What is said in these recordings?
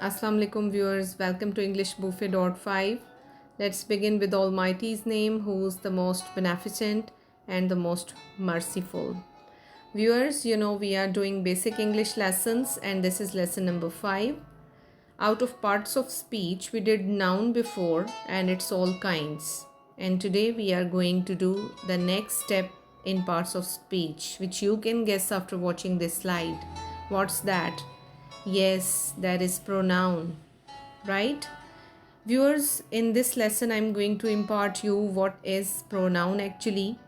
Assalamu alaikum viewers, welcome to English Buffet.5. Let's begin with Almighty's name, who's the most beneficent and the most merciful. Viewers, we are doing basic English lessons and this is lesson number 5. Out of parts of speech, we did noun before and it's all kinds. And today we are going to do the next step in parts of speech, which you can guess after watching this slide. What's that? Yes, that is pronoun, right? Viewers, in this lesson, I'm going to impart you what is pronoun actually.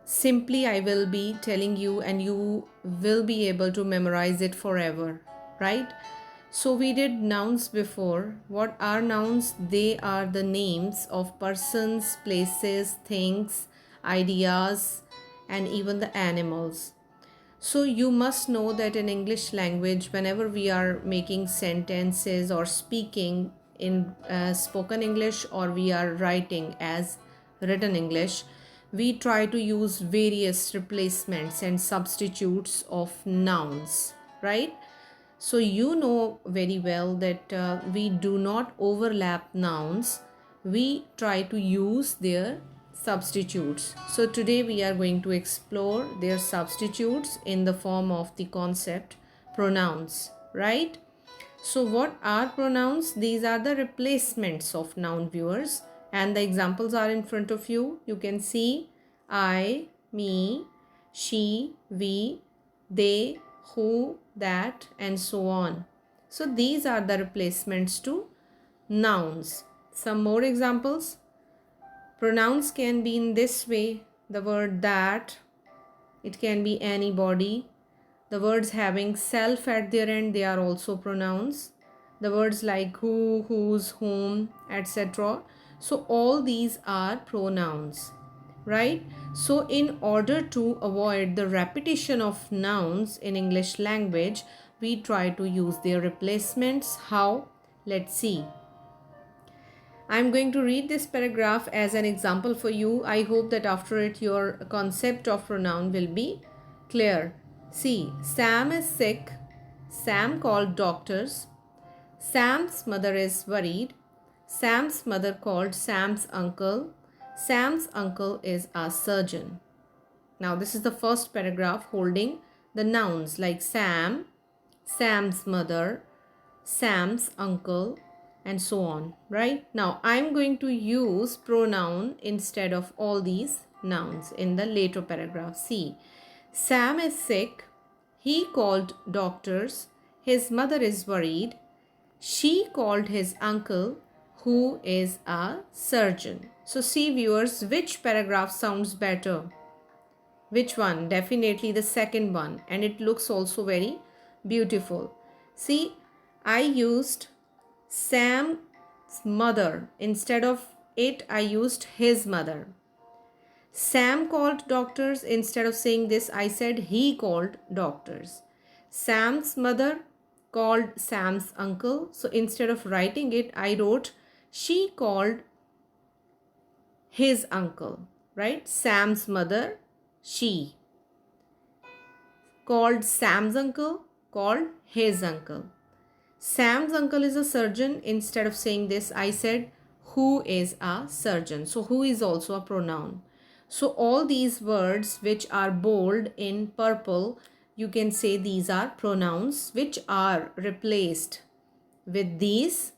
Simply, I will be telling you and you will be able to memorize it forever, right? So we did nouns before. What are nouns? They are the names of persons, places, things, ideas, and even the animals. So you must know that in English language, whenever we are making sentences or speaking in spoken English or we are writing as written English, we try to use various replacements and substitutes of nouns, right? So you know very well that we do not overlap nouns. We try to use their substitutes. So today we are going to explore their substitutes in the form of the concept pronouns, right? So what are pronouns? These are the replacements of noun, viewers, and the examples are in front of you. You can see I, me, she, we, they, who, that, and so on. So these are the replacements to nouns. Some more examples. Pronouns can be in this way. The word that, it can be anybody. The words having self at their end, they are also pronouns. The words like who, whose, whom, etc. So all these are pronouns, right? So in order to avoid the repetition of nouns in English language, we try to use their replacements. How? Let's see. I'm going to read this paragraph as an example for you. I hope that after it your concept of pronoun will be clear. See, Sam is sick. Sam called doctors. Sam's mother is worried. Sam's mother called Sam's uncle. Sam's uncle is a surgeon. Now, this is the first paragraph holding the nouns like Sam, Sam's mother, Sam's uncle, and so on, right? Now, I'm going to use pronoun instead of all these nouns in the later paragraph. See, Sam is sick. He called doctors. His mother is worried. She called his uncle, who is a surgeon. So see, viewers, which paragraph sounds better? Which one? Definitely the second one. And it looks also very beautiful. See, I used Sam's mother. Instead of it, I used his mother. Sam called doctors. Instead of saying this, I said he called doctors. Sam's mother called Sam's uncle. So instead of writing it, I wrote she called his uncle, right? Sam's mother, she called Sam's uncle, called his uncle. Sam's uncle is a surgeon. Instead of saying this, I said who is a surgeon. So who is also a pronoun. So all these words which are bold in purple, you can say these are pronouns which are replaced with these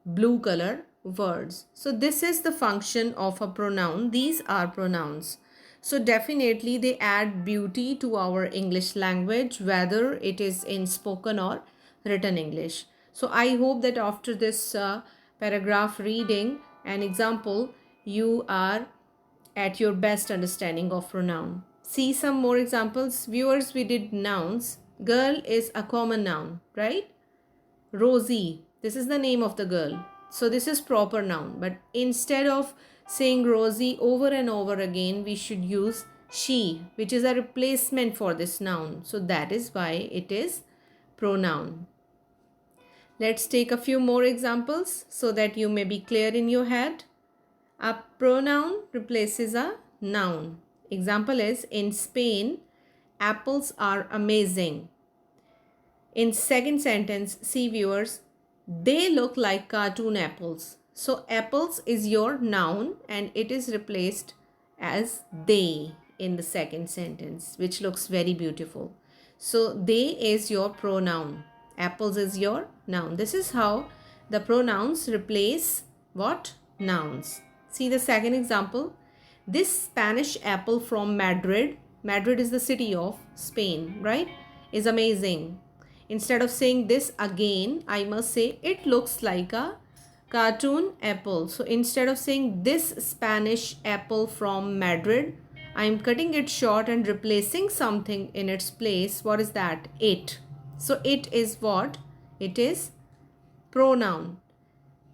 blue color words. So this is the function of a pronoun. These are pronouns. So definitely they add beauty to our English language, whether it is in spoken or written English. So I hope that after this paragraph reading and example, you are at your best understanding of pronoun. See some more examples. Viewers, we did nouns. Girl is a common noun, right? Rosie, this is the name of the girl. So this is proper noun. But instead of saying Rosie over and over again, we should use she, which is a replacement for this noun. So that is why it is pronoun. Let's take a few more examples so that you may be clear in your head. A pronoun replaces a noun. Example is, in Spain, apples are amazing. In second sentence, see viewers, they look like cartoon apples. So apples is your noun and it is replaced as they in the second sentence, which looks very beautiful. So they is your pronoun. Apples is your noun. This is how the pronouns replace what? Nouns. See the second example. This Spanish apple from Madrid, Madrid is the city of Spain, right? Is amazing. Instead of saying this again, I must say it looks like a cartoon apple. So instead of saying this Spanish apple from Madrid, I am cutting it short and replacing something in its place. What is that? It. So it is what? It is pronoun.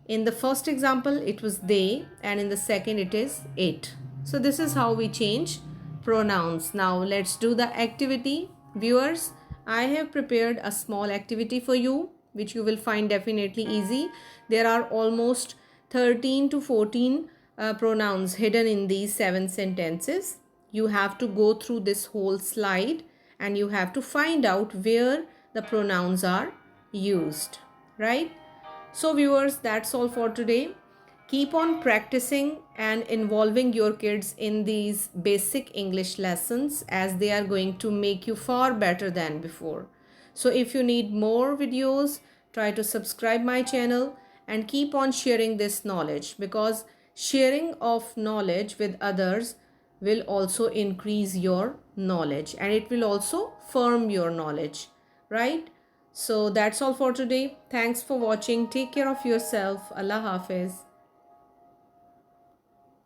In the first example, it was they, and in the second, it is it. So this is how we change pronouns. Now let's do the activity. Viewers, I have prepared a small activity for you, which you will find definitely easy. There are almost 13 to 14 pronouns hidden in these 7 sentences. You have to go through this whole slide and you have to find out where the pronouns are used, right? So viewers, that's all for today. Keep on practicing and involving your kids in these basic English lessons, as they are going to make you far better than before. So if you need more videos, try to subscribe my channel and keep on sharing this knowledge, because sharing of knowledge with others will also increase your knowledge and it will also firm your knowledge, right? So that's all for today. Thanks for watching. Take care of yourself. Allah Hafiz.